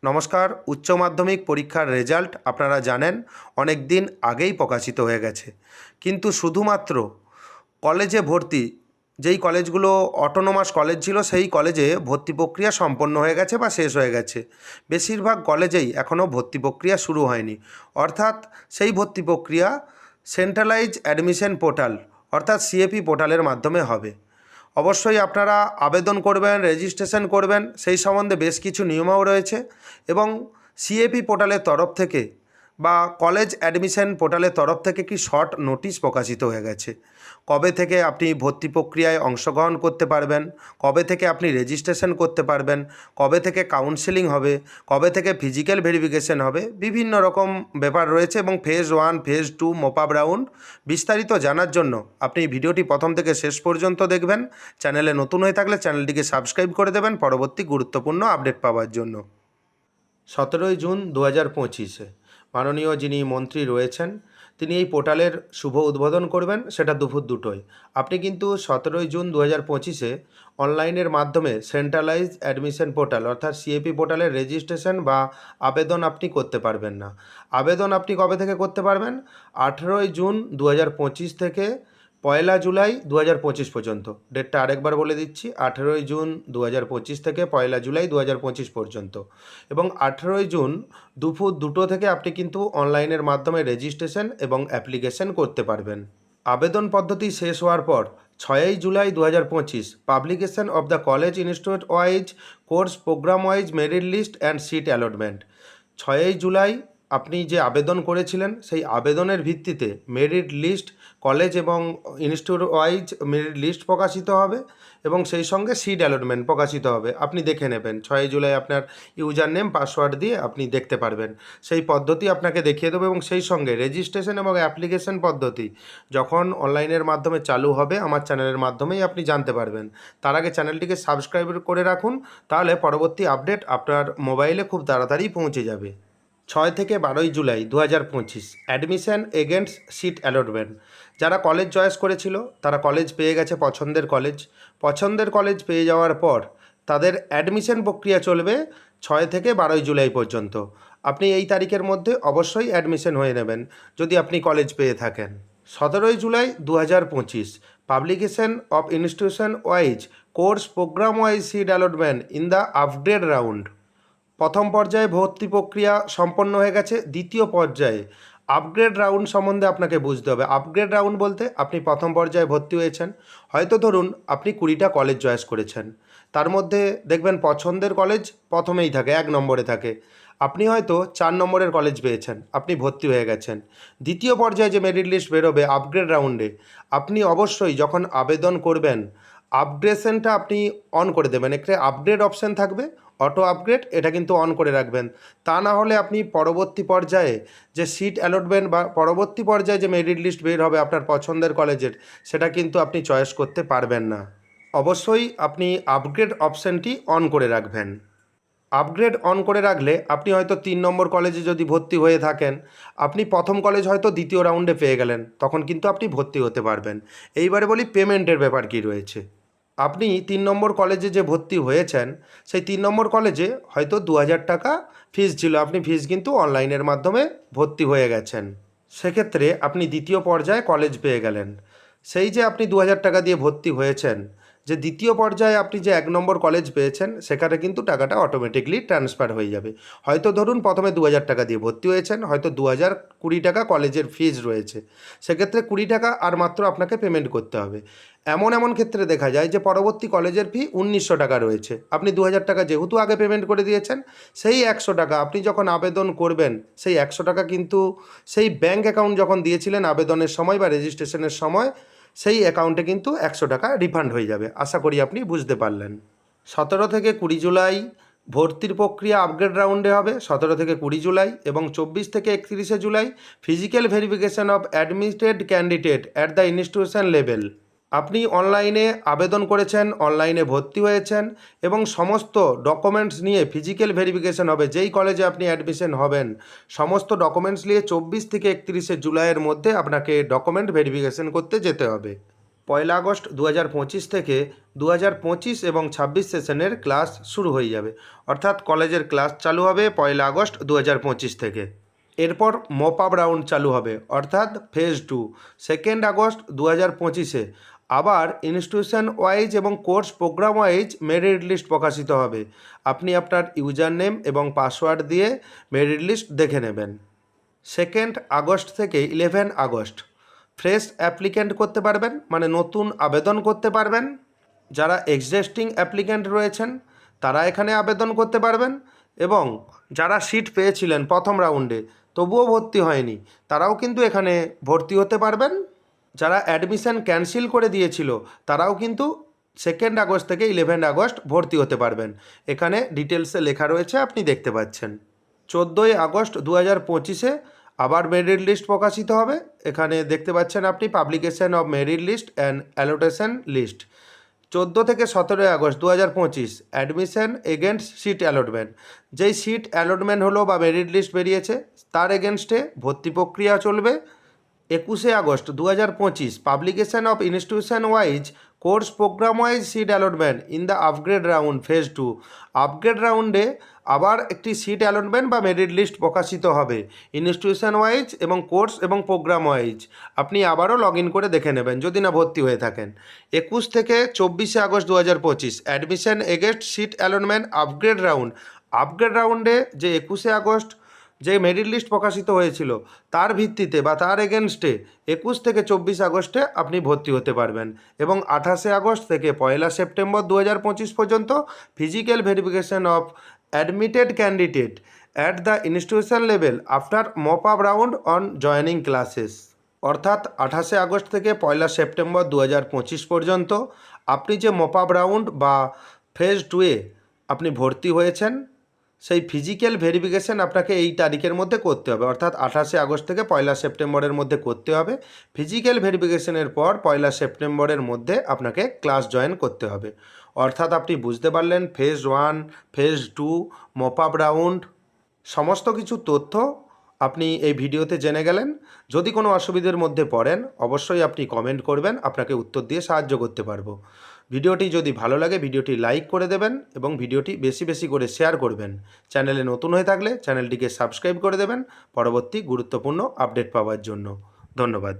নমস্কার। উচ্চ মাধ্যমিক পরীক্ষার রেজাল্ট আপনারা জানেন অনেক দিন আগেই প্রকাশিত হয়ে গেছে, কিন্তু শুধুমাত্র কলেজে ভর্তি যেই কলেজগুলো অটোনোমাস কলেজ ছিল সেই কলেজে ভর্তি প্রক্রিয়া সম্পন্ন হয়ে গেছে বা শেষ হয়ে গেছে। বেশিরভাগ কলেজেই এখনও ভর্তি প্রক্রিয়া শুরু হয়নি, অর্থাৎ সেই ভর্তি প্রক্রিয়া সেন্ট্রালাইজ অ্যাডমিশন পোর্টাল অর্থাৎ সিএপি পোর্টালের মাধ্যমে হবে। অবশ্যই আপনারা আবেদন করবেন, রেজিস্ট্রেশন করবেন, সেই সম্বন্ধে বেশ কিছু নিয়মও রয়েছে এবং সিএপি পোর্টালের তরফ থেকে বা কলেজ অ্যাডমিশন পোর্টালের তরফ থেকে কি শর্ট নোটিশ প্রকাশিত হয়ে গেছে। কবে থেকে আপনি ভর্তি প্রক্রিয়ায় অংশগ্রহণ করতে পারবেন, কবে থেকে আপনি রেজিস্ট্রেশন করতে পারবেন, কবে থেকে কাউন্সেলিং হবে, কবে থেকে ফিজিক্যাল ভেরিফিকেশন হবে, বিভিন্ন রকম ব্যাপার রয়েছে এবং ফেজ 1 ফেজ 2 মপআপ রাউন্ড বিস্তারিত জানার জন্য আপনি ভিডিওটি প্রথম থেকে শেষ পর্যন্ত দেখবেন। চ্যানেলে নতুন হয়ে থাকলে চ্যানেলটিকে সাবস্ক্রাইব করে দেবেন পরবর্তী গুরুত্বপূর্ণ আপডেট পাওয়ার জন্য। 17 জুন 2025 মাননীয় যিনি মন্ত্রী রয়েছেন তিনি এই পোর্টালের শুভ উদ্বোধন করবেন, সেটা দুপুর 2টোয়। আপনি কিন্তু 17 জুন 2025 অনলাইনের মাধ্যমে সেন্ট্রালাইজ অ্যাডমিশন পোর্টাল অর্থাৎ সিএপি পোর্টালের রেজিস্ট্রেশন বা আবেদন আপনি করতে পারবেন না। আবেদন আপনি কবে থেকে করতে পারবেন? 18 জুন 2025 থেকে 1 জুলাই 2025 পর্যন্ত। ডেটটা আরেকবার বলে দিচ্ছি, 18 জুন 2025 থেকে 1 জুলাই 2025 পর্যন্ত। এবং 18 জুন দুপুর 2টো থেকে আপনি কিন্তু অনলাইনের মাধ্যমে রেজিস্ট্রেশন এবং অ্যাপ্লিকেশন করতে পারবেন। আবেদন পদ্ধতি শেষ হওয়ার পর 6 July 2025 publication of the college institute wise course programme wise merit list and seat allotment. 6 July আপনি যে আবেদন করেছিলেন সেই আবেদনের ভিত্তিতে মেরিট লিস্ট কলেজ এবং ইনস্টিটিউট ওয়াইজ মেরিট লিস্ট প্রকাশিত হবে এবং সেই সঙ্গে সিট অ্যালটমেন্ট প্রকাশিত হবে। আপনি দেখে নেবেন 6 জুলাই আপনার ইউজার নেম পাসওয়ার্ড দিয়ে আপনি দেখতে পারবেন। সেই পদ্ধতি আপনাকে দেখিয়ে দেবো এবং সেই সঙ্গে রেজিস্ট্রেশন এবং অ্যাপ্লিকেশন পদ্ধতি যখন অনলাইনের মাধ্যমে চালু হবে আমার চ্যানেলের মাধ্যমেই আপনি জানতে পারবেন। তার আগে চ্যানেলটিকে সাবস্ক্রাইব করে রাখুন, তাহলে পরবর্তী আপডেট আপনার মোবাইলে খুব তাড়াতাড়ি পৌঁছে যাবে। 6 থেকে 12 July 2025 admission against seat allotment. যারা কলেজ চয়েস করেছিল তারা কলেজ পেয়ে গেছে, পছন্দের কলেজ পেয়ে যাওয়ার পর তাদের অ্যাডমিশন প্রক্রিয়া চলবে 6 থেকে 12 জুলাই পর্যন্ত। আপনি এই তারিখের মধ্যে অবশ্যই অ্যাডমিশন হয়ে নেবেন যদি আপনি কলেজ পেয়ে থাকেন। 17 July 2025 publication of institution wise course programme wise seat allotment in the upgrade round. প্রথম পর্যায়ে ভর্তি প্রক্রিয়া সম্পন্ন হয়ে গেছে, দ্বিতীয় পর্যায়ে আপগ্রেড রাউন্ড সম্বন্ধে আপনাকে বুঝতে হবে। আপগ্রেড রাউন্ড বলতে আপনি প্রথম পর্যায়ে ভর্তি হয়েছেন, হয়তো ধরুন আপনি 20টা কলেজ চয়েস করেছেন, তার মধ্যে দেখবেন পছন্দের কলেজ প্রথমেই থাকে, 1 নম্বরে থাকে। আপনি হয়তো 4 নম্বরের কলেজ পেয়েছেন, আপনি ভর্তি হয়ে গেছেন। দ্বিতীয় পর্যায়ে যে মেরিট লিস্ট বেরোবে আপগ্রেড রাউন্ডে, আপনি অবশ্যই যখন আবেদন করবেন আপগ্রেডেশনটা আপনি অন করে দেবেন। এখানে আপগ্রেড অপশান থাকবে, অটো আপগ্রেড, এটা কিন্তু অন করে রাখবেন। তা না হলে আপনি পরবর্তী পর্যায়ে যে সিট অ্যালটমেন্ট বা পরবর্তী পর্যায়ে যে মেরিট লিস্ট বের হবে আপনার পছন্দের কলেজের, সেটা কিন্তু আপনি চয়েস করতে পারবেন না। অবশ্যই আপনি আপগ্রেড অপশানটি অন করে রাখবেন। আপগ্রেড অন করে রাখলে আপনি হয়তো 3 নম্বর কলেজে যদি ভর্তি হয়ে থাকেন, আপনি প্রথম কলেজ হয়তো দ্বিতীয় রাউন্ডে পেয়ে গেলেন, তখন কিন্তু আপনি ভর্তি হতে পারবেন। এইবারে বলি পেমেন্টের ব্যাপার কী রয়েছে। আপনি 3 নম্বর কলেজে যে ভর্তি হয়েছেন সেই 3 নম্বর কলেজে হয়তো 2000 টাকা ফিস ছিল, আপনি ফিস কিন্তু অনলাইনের মাধ্যমে ভর্তি হয়ে গেছেন। সেক্ষেত্রে আপনি দ্বিতীয় পর্যায়ে কলেজ পেয়ে গেলেন। সেই যে আপনি 2000 টাকা দিয়ে ভর্তি হয়েছেন, যে দ্বিতীয় পর্যায়ে আপনি যে 1 নম্বর কলেজ পেয়েছেন সেখানে কিন্তু টাকাটা অটোমেটিকলি ট্রান্সফার হয়ে যাবে। হয়তো ধরুন প্রথমে 2000 টাকা দিয়ে ভর্তি হয়েছেন, হয়তো 2020 টাকা কলেজের ফিজ রয়েছে, সেক্ষেত্রে 20 টাকা আর মাত্র আপনাকে পেমেন্ট করতে হবে। এমন ক্ষেত্রে দেখা যায় যে পরবর্তী কলেজের ফি 1900 টাকা রয়েছে, আপনি 2000 টাকা যেহেতু আগে পেমেন্ট করে দিয়েছেন, সেই 100 টাকা আপনি যখন আবেদন করবেন সেই 100 টাকা কিন্তু সেই ব্যাঙ্ক অ্যাকাউন্ট যখন দিয়েছিলেন আবেদনের সময় বা রেজিস্ট্রেশনের সময়, সেই অ্যাকাউন্টে কিন্তু 100 টাকা রিফান্ড হয়ে যাবে। আশা করি আপনি বুঝতে পারলেন। 17 থেকে 20 জুলাই ভর্তির প্রক্রিয়া আপগ্রেড রাউন্ডে হবে, 17 থেকে 20 জুলাই, এবং 24 থেকে 31 July physical verification of admitted candidate at the institution level. আপনি অনলাইনে আবেদন করেছেন, অনলাইনে ভর্তি হয়েছেন এবং সমস্ত ডকুমেন্টস নিয়ে ফিজিক্যাল ভেরিফিকেশন হবে। যেই কলেজে আপনি অ্যাডমিশন হবেন সমস্ত ডকুমেন্টস নিয়ে 24 থেকে 31 জুলাইয়ের মধ্যে আপনাকে ডকুমেন্ট ভেরিফিকেশন করতে যেতে হবে। 1 আগস্ট 2025 থেকে 2025 এবং 26 সেশনের ক্লাস শুরু হয়ে যাবে, অর্থাৎ কলেজের ক্লাস চালু হবে 1 আগস্ট 2025 থেকে। এরপর মপ আপ রাউন্ড চালু হবে, অর্থাৎ ফেজ 2 2 আগস্ট 2025-এ আবার ইনস্টিটিউশন ওয়াইজ এবং course programme wise merit list প্রকাশিত হবে। আপনি আপনার ইউজার নেম এবং পাসওয়ার্ড দিয়ে মেরিট লিস্ট দেখে নেবেন। 2 আগস্ট থেকে 11 আগস্ট ফ্রেশ অ্যাপ্লিক্যান্ট করতে পারবেন, মানে নতুন আবেদন করতে পারবেন। যারা এক্সিস্টিং অ্যাপ্লিক্যান্ট রয়েছেন তারা এখানে আবেদন করতে পারবেন, এবং যারা সিট পেয়েছিলেন প্রথম রাউন্ডে তবুও ভর্তি হয়নি তারাও কিন্তু এখানে ভর্তি হতে পারবেন। যারা অ্যাডমিশন ক্যান্সেল করে দিয়েছিল তারাও কিন্তু 2 আগস্ট থেকে 11 আগস্ট ভর্তি হতে পারবেন। এখানে ডিটেলসে লেখা রয়েছে, আপনি দেখতে পাচ্ছেন। 14 আগস্ট 2025-এ আবার মেরিট লিস্ট প্রকাশিত হবে। এখানে দেখতে পাচ্ছেন আপনি publication of merit list and allotment list. 14 থেকে 17 August 2025 admission against seat allotment. যেই সিট অ্যালটমেন্ট হলো বা মেরিট লিস্ট বেরিয়েছে তার এগেনস্টে ভর্তি প্রক্রিয়া চলবে। 21 August 2025 publication of institution wise course programme wise seat allotment in the upgrade round phase 2। Upgrade রাউন্ডে আবার একটি সিট অ্যালটমেন্ট বা মেরিট লিস্ট প্রকাশিত হবে ইনস্টিটিউশন ওয়াইজ এবং কোর্স এবং প্রোগ্রাম ওয়াইজ। আপনি আবারও লগ ইন করে দেখে নেবেন যদি না ভর্তি হয়ে থাকেন। 21 থেকে 24 August 2025 admission against seat allotment upgrade round. Upgrade রাউন্ডে যে 21 আগস্ট যে মেরিট লিস্ট প্রকাশিত হয়েছিল তার ভিত্তিতে বা তার এগেনস্টে 21 থেকে 24 আগস্টে আপনি ভর্তি হতে পারবেন, এবং 28 আগস্ট থেকে 1 সেপ্টেম্বর 2025 পর্যন্ত physical verification of admitted candidate at the institution level after mop up round on joining classes. অর্থাৎ 28 আগস্ট থেকে 1 সেপ্টেম্বর 2025 পর্যন্ত আপনি যে মপ আপ রাউন্ড বা ফেজ 2-এ আপনি ভর্তি হয়েছেন সেই ফিজিক্যাল ভেরিফিকেশান আপনাকে এই তারিখের মধ্যে করতে হবে, অর্থাৎ 28 আগস্ট থেকে 1 সেপ্টেম্বরের মধ্যে করতে হবে। ফিজিক্যাল ভেরিফিকেশানের পর 1 সেপ্টেম্বরের মধ্যে আপনাকে ক্লাস জয়েন করতে হবে। অর্থাৎ আপনি বুঝতে পারলেন phase 1, phase 2, mop up round সমস্ত কিছু তথ্য আপনি এই ভিডিওতে জেনে গেলেন। যদি কোনো অসুবিধার মধ্যে পড়েন অবশ্যই আপনি কমেন্ট করবেন, আপনাকে উত্তর দিয়ে সাহায্য করতে পারবো। ভিডিওটি যদি ভালো লাগে ভিডিওটি লাইক করে দেবেন এবং ভিডিওটি বেশি বেশি করে শেয়ার করবেন। চ্যানেলে নতুন হয়ে থাকলে চ্যানেলটিকে সাবস্ক্রাইব করে দেবেন পরবর্তী গুরুত্বপূর্ণ আপডেট পাওয়ার জন্য। ধন্যবাদ।